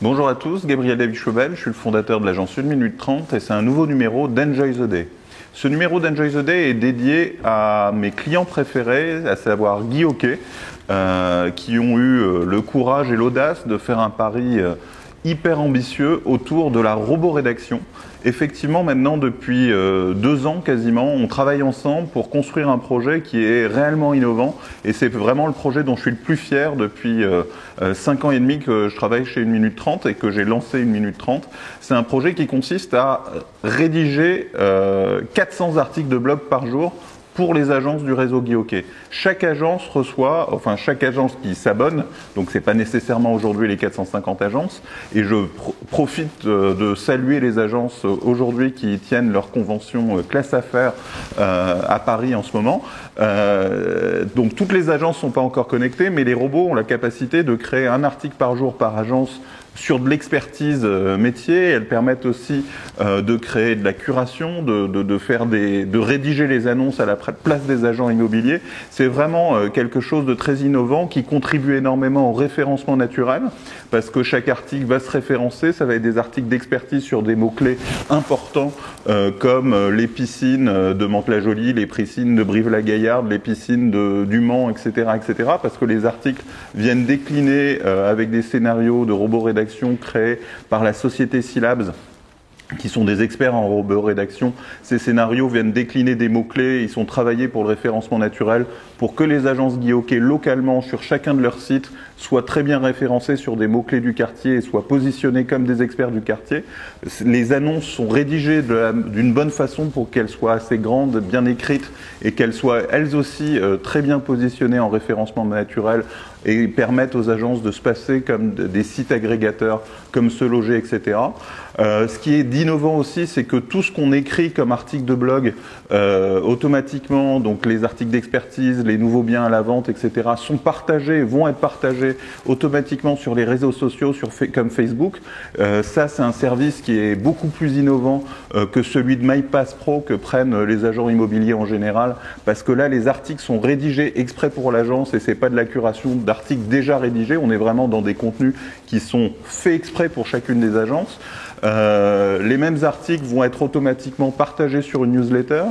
Bonjour à tous, Gabriel David-Chobel, je suis le fondateur de l'agence 1 minute 30 et c'est un nouveau numéro d'Enjoy the Day. Ce numéro d'Enjoy the Day est dédié à mes clients préférés, à savoir Guy Hockey, qui ont eu le courage et l'audace de faire un pari hyper ambitieux autour de la roborédaction. Effectivement, maintenant, depuis 2 ans quasiment, on travaille ensemble pour construire un projet qui est réellement innovant. Et c'est vraiment le projet dont je suis le plus fier depuis 5 ans et demi que je travaille chez 1 minute 30 et que j'ai lancé 1 minute 30. C'est un projet qui consiste à rédiger 400 articles de blog par jour pour les agences du réseau Guy Hockey. Chaque agence qui s'abonne, donc c'est pas nécessairement aujourd'hui les 450 agences, et je profite de saluer les agences aujourd'hui qui tiennent leur convention classe affaires à Paris en ce moment. Donc toutes les agences sont pas encore connectées, mais les robots ont la capacité de créer un article par jour par agence sur de l'expertise métier. Elles permettent aussi de créer de la curation, de rédiger les annonces à la place des agents immobiliers. C'est vraiment quelque chose de très innovant qui contribue énormément au référencement naturel parce que chaque article va se référencer. Ça va être des articles d'expertise sur des mots-clés importants comme les piscines de Mantes-la-Jolie, les piscines de Brive-la-Gaillarde, les piscines du Mans, etc., etc. Parce que les articles viennent décliner avec des scénarios de roborédaction créés par la société Syllabs, qui sont des experts en roborédaction. Ces scénarios viennent décliner des mots-clés, ils sont travaillés pour le référencement naturel, pour que les agences Guy Hockey localement sur chacun de leurs sites soient très bien référencées sur des mots-clés du quartier et soient positionnées comme des experts du quartier. Les annonces sont rédigées d'une bonne façon pour qu'elles soient assez grandes, bien écrites et qu'elles soient elles aussi très bien positionnées en référencement naturel et permettent aux agences de se passer comme des sites agrégateurs, comme Se Loger, etc. Ce qui est d'innovant aussi, c'est que tout ce qu'on écrit comme article de blog, automatiquement, donc les articles d'expertise, les nouveaux biens à la vente, etc., vont être partagés automatiquement sur les réseaux sociaux, comme Facebook. Ça, c'est un service qui est beaucoup plus innovant que celui de MyPass Pro que prennent les agents immobiliers en général, parce que là, les articles sont rédigés exprès pour l'agence et c'est pas de la curation d'articles déjà rédigés. On est vraiment dans des contenus qui sont faits exprès pour chacune des agences. Les mêmes articles vont être automatiquement partagés sur une newsletter.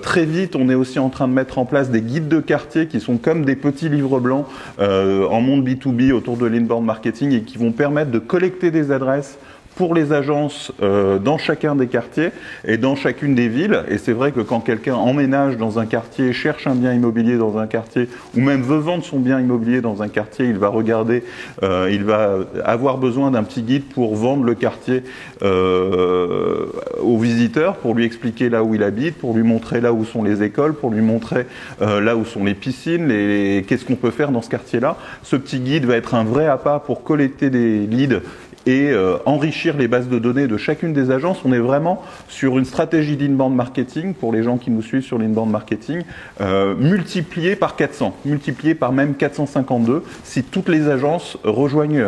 Très vite, on est aussi en train de mettre en place des guides de quartier qui sont comme des petits livres blancs en monde B2B autour de l'inbound marketing et qui vont permettre de collecter des adresses pour les agences dans chacun des quartiers et dans chacune des villes. Et c'est vrai que quand quelqu'un emménage dans un quartier, cherche un bien immobilier dans un quartier, ou même veut vendre son bien immobilier dans un quartier, il va regarder, il va avoir besoin d'un petit guide pour vendre le quartier aux visiteurs, pour lui expliquer là où il habite, pour lui montrer là où sont les écoles, pour lui montrer là où sont les piscines, qu'est-ce qu'on peut faire dans ce quartier-là. Ce petit guide va être un vrai appât pour collecter des leads et enrichir les bases de données de chacune des agences. On est vraiment sur une stratégie d'inbound marketing, pour les gens qui nous suivent sur l'inbound marketing, multipliée par 400, multipliée par même 452, si toutes les agences rejoignent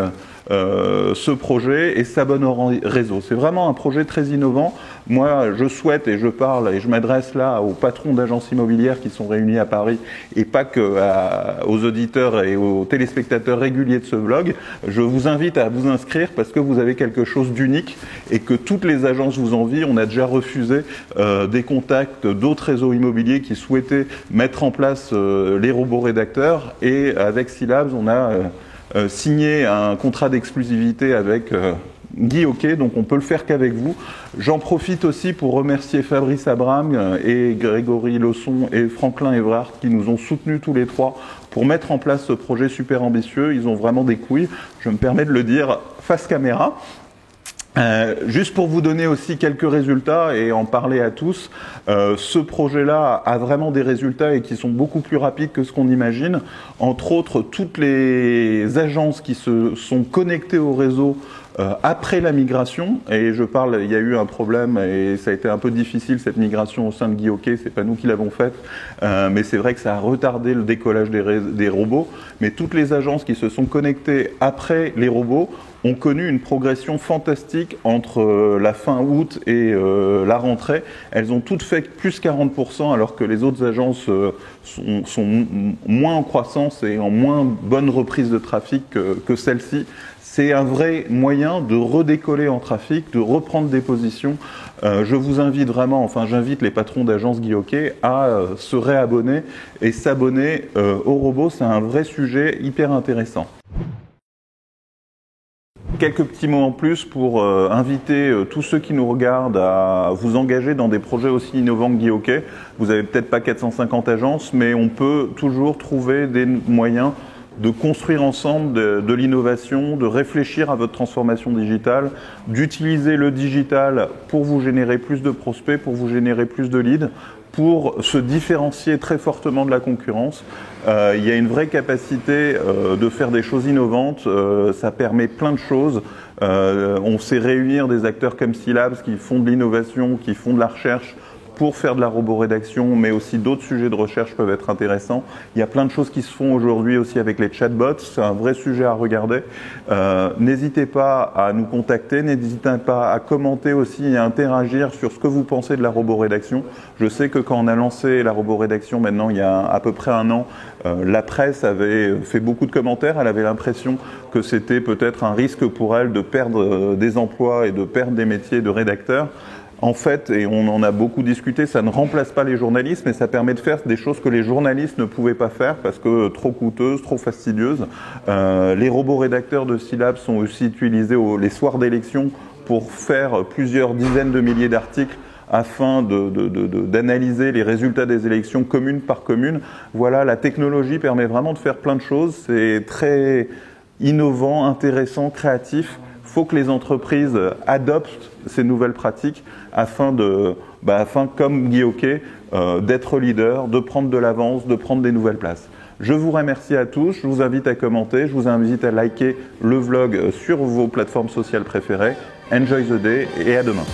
ce projet et s'abonnent au réseau. C'est vraiment un projet très innovant. Moi, je souhaite, et je parle, et je m'adresse là aux patrons d'agences immobilières qui sont réunis à Paris, et pas aux auditeurs et aux téléspectateurs réguliers de ce blog. Je vous invite à vous inscrire parce que vous avez quelque chose d'unique et que toutes les agences vous envient. On a déjà refusé des contacts d'autres réseaux immobiliers qui souhaitaient mettre en place les robots rédacteurs, et avec Syllabs, on a signé un contrat d'exclusivité avec Guy Hockey, donc on peut le faire qu'avec vous. J'en profite aussi pour remercier Fabrice Abraham et Grégory Leçon et Franklin Evrard qui nous ont soutenus tous les trois pour mettre en place ce projet super ambitieux. Ils ont vraiment des couilles, je me permets de le dire face caméra. Juste pour vous donner aussi quelques résultats et en parler à tous, ce projet-là a vraiment des résultats et qui sont beaucoup plus rapides que ce qu'on imagine. Entre autres, toutes les agences qui se sont connectées au réseau après la migration, et il y a eu un problème et ça a été un peu difficile cette migration au sein de Guy Hockey, c'est pas nous qui l'avons faite, mais c'est vrai que ça a retardé le décollage des robots, mais toutes les agences qui se sont connectées après les robots ont connu une progression fantastique entre la fin août et la rentrée. Elles ont toutes fait plus 40%, alors que les autres agences sont moins en croissance et en moins bonne reprise de trafic que celle-ci. C'est un vrai moyen de redécoller en trafic, de reprendre des positions. Je vous invite vraiment, enfin j'invite les patrons d'agences Guy Hockey à se réabonner et s'abonner au robot. C'est un vrai sujet hyper intéressant. Quelques petits mots en plus pour inviter tous ceux qui nous regardent à vous engager dans des projets aussi innovants que Guy Hockey. Vous n'avez peut-être pas 450 agences, mais on peut toujours trouver des moyens de construire ensemble de l'innovation, de réfléchir à votre transformation digitale, d'utiliser le digital pour vous générer plus de prospects, pour vous générer plus de leads, pour se différencier très fortement de la concurrence. Il y a une vraie capacité de faire des choses innovantes, ça permet plein de choses. On sait réunir des acteurs comme Scilabs qui font de l'innovation, qui font de la recherche, pour faire de la roborédaction, mais aussi d'autres sujets de recherche peuvent être intéressants. Il y a plein de choses qui se font aujourd'hui aussi avec les chatbots, c'est un vrai sujet à regarder. N'hésitez pas à nous contacter, n'hésitez pas à commenter aussi et à interagir sur ce que vous pensez de la roborédaction. Je sais que quand on a lancé la roborédaction maintenant il y a à peu près un an, la presse avait fait beaucoup de commentaires, elle avait l'impression que c'était peut-être un risque pour elle de perdre des emplois et de perdre des métiers de rédacteurs. En fait, et on en a beaucoup discuté, ça ne remplace pas les journalistes, mais ça permet de faire des choses que les journalistes ne pouvaient pas faire parce que trop coûteuses, trop fastidieuses. Les robots rédacteurs de Scilabs sont aussi utilisés les soirs d'élection pour faire plusieurs dizaines de milliers d'articles afin d'analyser les résultats des élections commune par commune. Voilà, la technologie permet vraiment de faire plein de choses. C'est très innovant, intéressant, créatif. Il faut que les entreprises adoptent ces nouvelles pratiques afin, comme Guy Hockey, d'être leader, de prendre de l'avance, de prendre des nouvelles places. Je vous remercie à tous, je vous invite à commenter, je vous invite à liker le vlog sur vos plateformes sociales préférées. Enjoy the day et à demain.